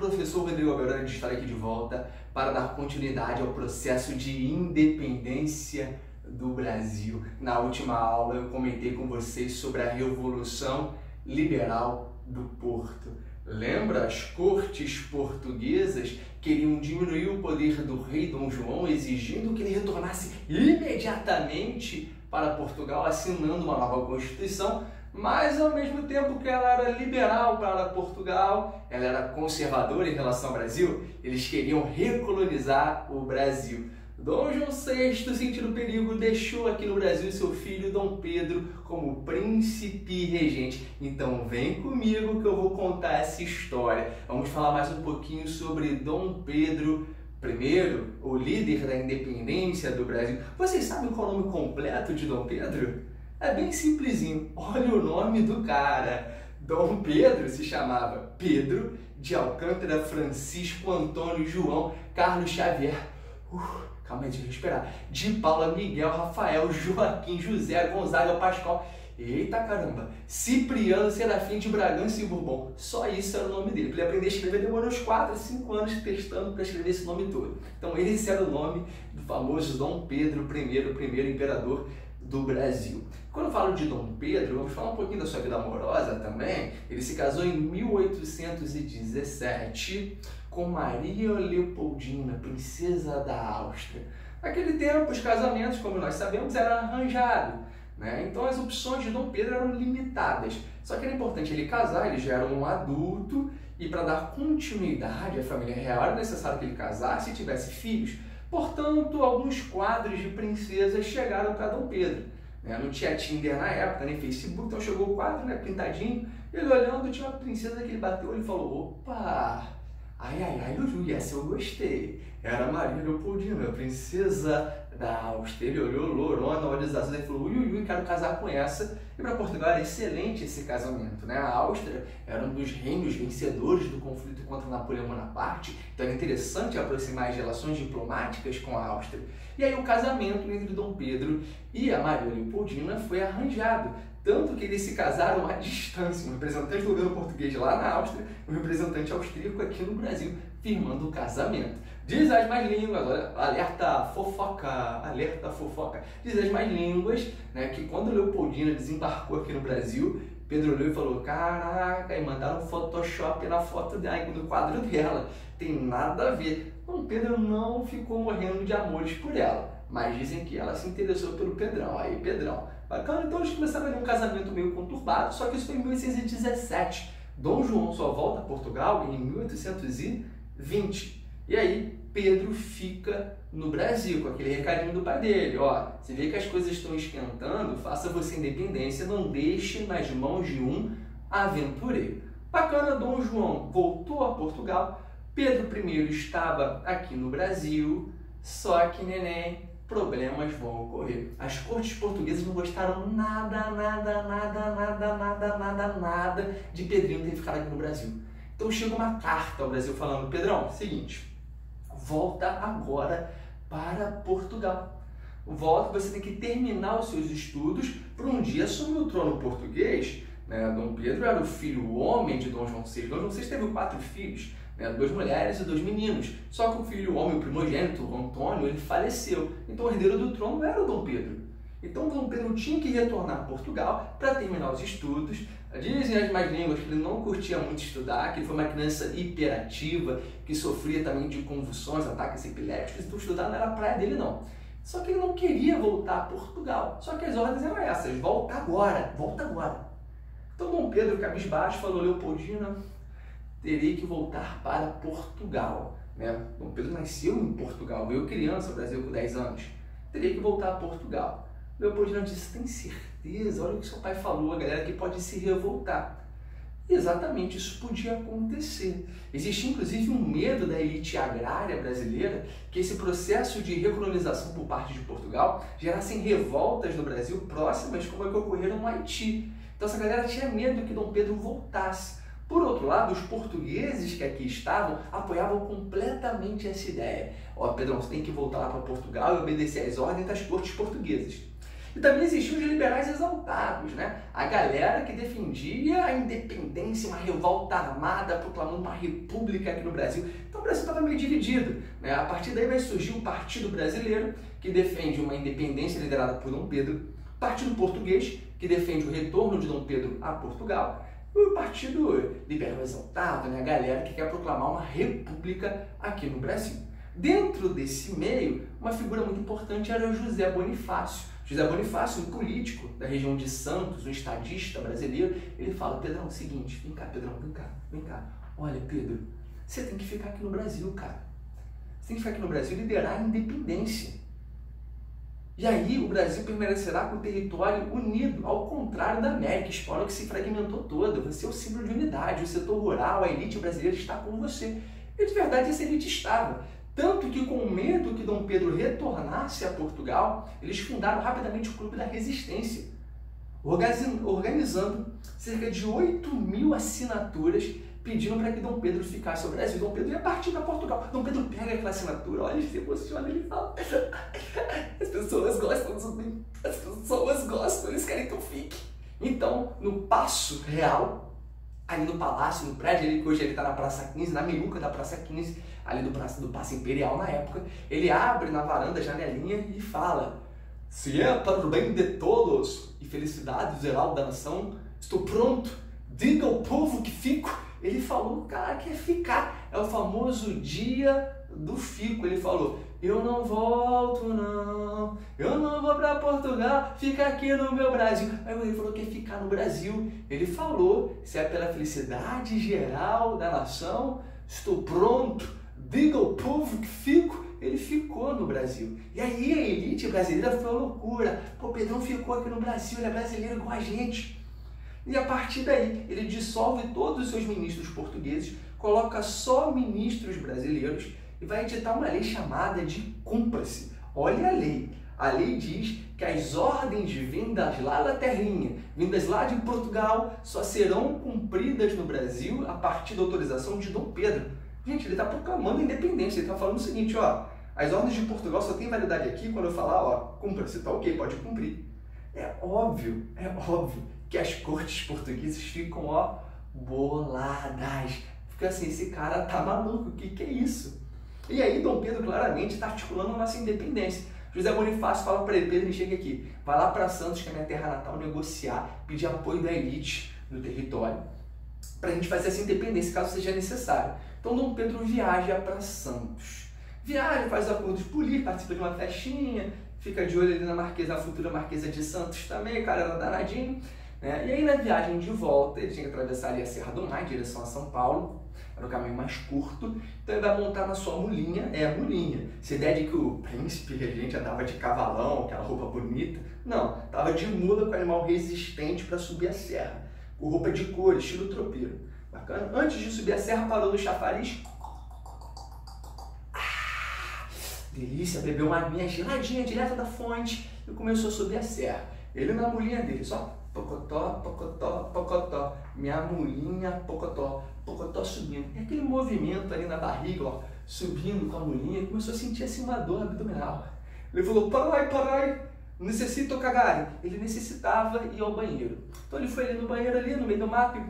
professor Rodrigo Alberoni de estar aqui de volta para dar continuidade ao processo de independência do Brasil. Na última aula eu comentei com vocês sobre a Revolução Liberal do Porto. Lembra? As cortes portuguesas queriam diminuir o poder do rei Dom João, exigindo que ele retornasse imediatamente para Portugal, assinando uma nova Constituição, mas ao mesmo tempo que ela era liberal para Portugal, ela era conservadora em relação ao Brasil, eles queriam recolonizar o Brasil. Dom João VI, sentindo perigo, deixou aqui no Brasil seu filho Dom Pedro como príncipe regente. Então vem comigo que eu vou contar essa história. Vamos falar mais um pouquinho sobre Dom Pedro I, o líder da independência do Brasil. Vocês sabem qual é o nome completo de Dom Pedro? É bem simplesinho. Olha o nome do cara. Dom Pedro se chamava Pedro de Alcântara Francisco Antônio João Carlos Xavier. Calma aí, deixa eu respirar. De Paula, Miguel, Rafael, Joaquim, José, Gonzaga, Pascoal. Eita caramba! Cipriano, Serafim de Bragança e Bourbon. Só isso era o nome dele. Para ele aprender a escrever, demorou uns 4 a 5 anos testando para escrever esse nome todo. Então esse era o nome do famoso Dom Pedro I, o primeiro imperador do Brasil. Quando eu falo de Dom Pedro, vamos falar um pouquinho da sua vida amorosa também. Ele se casou em 1817 com Maria Leopoldina, princesa da Áustria. Naquele tempo, os casamentos, como nós sabemos, eram arranjados, né? Então as opções de Dom Pedro eram limitadas. Só que era importante ele casar, ele já era um adulto, e para dar continuidade à família real era necessário que ele casasse e tivesse filhos. Portanto, alguns quadros de princesas chegaram para Dom Pedro. Não tinha Tinder na época, nem Facebook, então chegou o quadro, né, pintadinho. Ele olhando, tinha uma princesa que ele bateu e falou: opa! Ai, Lulu, essa eu gostei. Era Maria Leopoldina, princesa da Áustria. Ele olhou, lourona, olhos azuis, e falou: ui, quero casar com essa. E para Portugal era excelente esse casamento, né? A Áustria era um dos reinos vencedores do conflito contra Napoleão Bonaparte, então era interessante aproximar as relações diplomáticas com a Áustria. E aí o casamento entre Dom Pedro e a Maria Leopoldina foi arranjado. Tanto que eles se casaram à distância, um representante do governo português lá na Áustria e um representante austríaco aqui no Brasil, firmando o casamento. Diz as más línguas, olha, alerta fofoca, diz as más línguas, né, que quando Leopoldina desembarcou aqui no Brasil, Pedro olhou e falou: caraca, e mandaram um Photoshop na foto dela, no quadro dela, tem nada a ver. Dom Pedro não ficou morrendo de amores por ela, mas dizem que ela se interessou pelo Pedrão. Aí, Pedrão, bacana. Então eles começaram a ter um casamento meio conturbado, só que isso foi em 1817. Dom João só volta a Portugal em 1820. E aí Pedro fica no Brasil com aquele recadinho do pai dele: ó, você vê que as coisas estão esquentando, faça você independência, não deixe nas mãos de um aventureiro. Bacana, Dom João voltou a Portugal, Pedro I estava aqui no Brasil, só que, neném, problemas vão ocorrer. As cortes portuguesas não gostaram nada de Pedrinho ter ficado aqui no Brasil. Então chega uma carta ao Brasil falando: Pedrão, seguinte, volta agora para Portugal. Volta, você tem que terminar os seus estudos para um dia assumir o trono português. Né? Dom Pedro era o filho homem de Dom João VI. Dom João VI teve 4 filhos. 2 mulheres e 2 meninos. Só que o filho homem, o primogênito, Antônio, ele faleceu. Então o herdeiro do trono era o Dom Pedro. Então Dom Pedro tinha que retornar a Portugal para terminar os estudos. Dizem as más línguas que ele não curtia muito estudar, que ele foi uma criança hiperativa, que sofria também de convulsões, ataques epilépticos, então estudar não era a praia dele não. Só que ele não queria voltar a Portugal. Só que as ordens eram essas: volta agora, volta agora. Então Dom Pedro, cabisbaixo, falou: Leopoldina, terei que voltar para Portugal. Né? Dom Pedro nasceu em Portugal, veio criança ao Brasil com 10 anos. Terei que voltar a Portugal. Leopoldina disse: tem certeza? Olha o que seu pai falou, a galera que pode se revoltar. E exatamente isso podia acontecer. Existia inclusive um medo da elite agrária brasileira que esse processo de recolonização por parte de Portugal gerasse revoltas no Brasil próximas como a que ocorreram no Haiti. Então essa galera tinha medo que Dom Pedro voltasse. Por outro lado, os portugueses que aqui estavam apoiavam completamente essa ideia. Ó, Pedrão, você tem que voltar lá para Portugal e obedecer às ordens das cortes portuguesas. E também existiam os liberais exaltados, né? A galera que defendia a independência, uma revolta armada, proclamando uma república aqui no Brasil. Então o Brasil estava meio dividido, né? A partir daí vai surgir o Partido Brasileiro, que defende uma independência liderada por Dom Pedro, o Partido Português, que defende o retorno de Dom Pedro a Portugal, e o Partido Liberal Exaltado, né? A galera que quer proclamar uma república aqui no Brasil. Dentro desse meio, uma figura muito importante era o José Bonifácio. José Bonifácio, um político da região de Santos, um estadista brasileiro, ele fala: Pedrão, é o seguinte, vem cá, Pedrão, vem cá. Olha, Pedro, você tem que ficar aqui no Brasil, cara. Você tem que ficar aqui no Brasil e liderar a independência. E aí o Brasil permanecerá com o território unido, ao contrário da América Hispânica, que se fragmentou toda. Você é o símbolo de unidade, o setor rural, a elite brasileira está com você. E de verdade essa elite estava. Tanto que, com medo que Dom Pedro retornasse a Portugal, eles fundaram rapidamente o Clube da Resistência, organizando cerca de 8.000 assinaturas pedindo para que Dom Pedro ficasse ao Brasil. Dom Pedro ia partir para Portugal. Dom Pedro pega aquela assinatura, olha, ele se emociona, ele fala: as pessoas gostam, eles querem que eu fique. Então, no Paço Real, ali no palácio, no prédio, que hoje ele está na Praça 15, na meiuca da Praça 15, ali do Paço Imperial na época, ele abre na varanda a janelinha e fala: se é para o bem de todos e felicidade geral da nação, estou pronto, diga ao povo que fico. Ele falou, cara, que é ficar, é o famoso dia do fico. Ele falou: eu não volto não, eu não vou para Portugal, fica aqui no meu Brasil. Aí ele falou que é ficar no Brasil. Ele falou: se é pela felicidade geral da nação, estou pronto, diga ao povo que fico. Ele ficou no Brasil. E aí a elite brasileira foi uma loucura. Pô, Pedrão ficou aqui no Brasil, ele é brasileiro igual a gente. E a partir daí, ele dissolve todos os seus ministros portugueses, coloca só ministros brasileiros e vai editar uma lei chamada de Cúmplice. Olha a lei. A lei diz que as ordens vindas lá da terrinha, vindas lá de Portugal, só serão cumpridas no Brasil a partir da autorização de Dom Pedro. Gente, ele está proclamando a independência, ele está falando o seguinte, ó: as ordens de Portugal só têm validade aqui quando eu falar, ó, cumpra-se, tá ok, pode cumprir. É óbvio que as cortes portuguesas ficam, ó, boladas. Fica assim, esse cara tá maluco, o que é isso? E aí Dom Pedro claramente está articulando a nossa independência. José Bonifácio fala para ele: Pedro, chega aqui, vai lá para Santos, que é minha terra natal, negociar, pedir apoio da elite no território, para a gente fazer essa independência, caso seja necessário. Então Dom Pedro viaja para Santos. Viaja, faz acordos políticos, participa de uma festinha, fica de olho ali na futura Marquesa de Santos também, cara, era danadinho. E aí na viagem de volta, ele tinha que atravessar ali a Serra do Mar em direção a São Paulo, era o caminho mais curto, então ele vai montar na sua mulinha, mulinha. Essa ideia de que o príncipe regente andava de cavalão, aquela roupa bonita, não, estava de mula com animal resistente para subir a serra, com roupa de couro, estilo tropeiro. Bacana? Antes de subir a serra, parou no chafariz. Delícia, bebeu uma aguinha geladinha direto da fonte e começou a subir a serra. Ele na mulinha dele, só pocotó, pocotó, pocotó, minha mulinha, pocotó, pocotó subindo. E aquele movimento ali na barriga, ó, subindo com a mulinha, começou a sentir assim uma dor abdominal. Ele falou: parai, necessito cagar. Ele necessitava ir ao banheiro. Então ele foi ali no banheiro, ali no meio do mato, e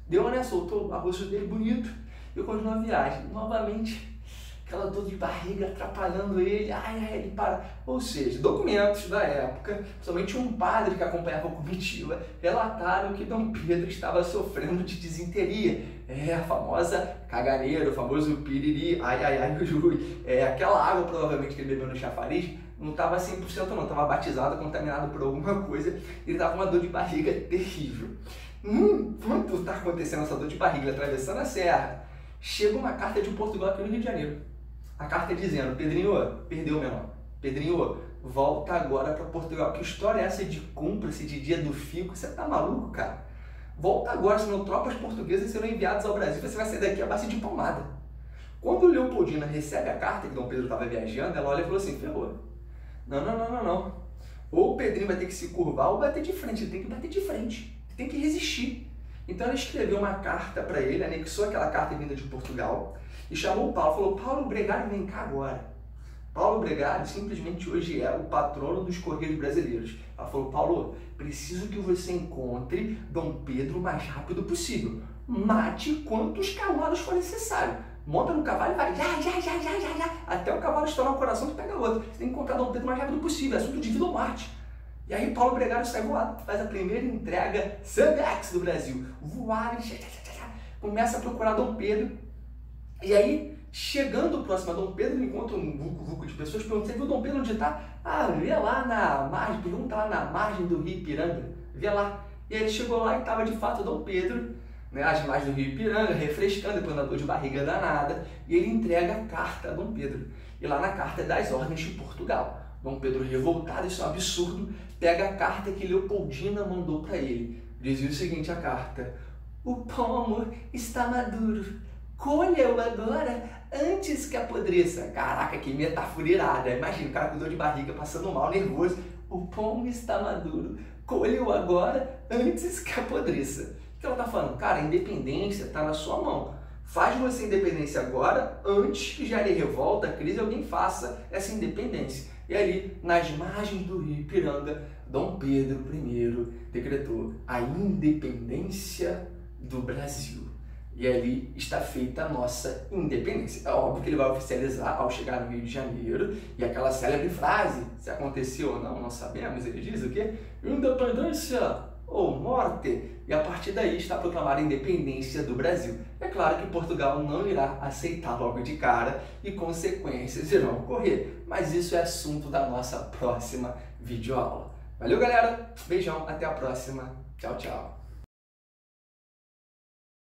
deu, né, soltou o arroz dele bonito e continuou a viagem. Novamente, aquela dor de barriga atrapalhando ele, ele para. Ou seja, documentos da época, somente um padre que acompanhava a comitiva, relataram que Dom Pedro estava sofrendo de disenteria. A famosa caganeira, o famoso piriri, ui. Aquela água provavelmente que ele bebeu no chafariz não estava 100% não, estava batizado, contaminado por alguma coisa, ele estava com uma dor de barriga terrível. Enquanto está acontecendo essa dor de barriga, ele atravessando a serra, chega uma carta de Portugal aqui no Rio de Janeiro. A carta dizendo: Pedrinho, perdeu meu nome. Pedrinho, volta agora para Portugal. Que história é essa de cúmplice, de dia do fico? Você tá maluco, cara? Volta agora, senão tropas portuguesas serão enviadas ao Brasil. Você vai sair daqui a base de palmada. Quando Leopoldina recebe a carta que Dom Pedro estava viajando, ela olha e falou assim: ferrou. Não. Ou o Pedrinho vai ter que se curvar ou bater de frente. Ele tem que bater de frente. Ele tem que resistir. Então ela escreveu uma carta para ele, anexou aquela carta vinda de Portugal e chamou o Paulo. Falou: Paulo Gregário, vem cá agora. Paulo Bregari simplesmente hoje é o patrono dos Correios Brasileiros. Ela falou: Paulo, preciso que você encontre Dom Pedro o mais rápido possível. Mate quantos cavalos for necessário. Monta no cavalo e vai já, até o cavalo estourar o coração e pega outro. Você tem que encontrar Dom Pedro o mais rápido possível, é assunto de vida ou morte. E aí Paulo Bregari sai voado, faz a primeira entrega Sandex do Brasil. Voar, começa a procurar Dom Pedro. E aí, chegando próximo a Dom Pedro, ele encontra um vulco de pessoas, pergunta: você viu Dom Pedro onde está? Ah, vê lá na margem, pergunta lá na margem do Rio Ipiranga, vê lá. E aí ele chegou lá e estava de fato Dom Pedro, né, às margens do Rio Ipiranga, refrescando, depois da dor de barriga danada, e ele entrega a carta a Dom Pedro. E lá na carta é das ordens de Portugal. Dom Pedro, revoltado, isso é um absurdo, pega a carta que Leopoldina mandou para ele. Dizia o seguinte a carta: o pomo está maduro, colha-o agora antes que apodreça. Caraca, que metáfora irada. Imagina o cara com dor de barriga, passando mal, nervoso. O pomo está maduro, colha-o agora antes que apodreça. O que ela está falando? Cara, a independência está na sua mão. Faz você independência agora, antes que gere revolta, crise, alguém faça essa independência. E ali, nas margens do Rio Ipiranga, Dom Pedro I decretou a independência do Brasil. E ali está feita a nossa independência. É óbvio que ele vai oficializar ao chegar no Rio de Janeiro, e aquela célebre frase, se aconteceu ou não, não sabemos, ele diz o quê? Independência ou morte. E a partir daí está proclamada a independência do Brasil. É claro que Portugal não irá aceitar logo de cara e consequências irão ocorrer, mas isso é assunto da nossa próxima videoaula. Valeu, galera! Beijão, até a próxima. Tchau, tchau!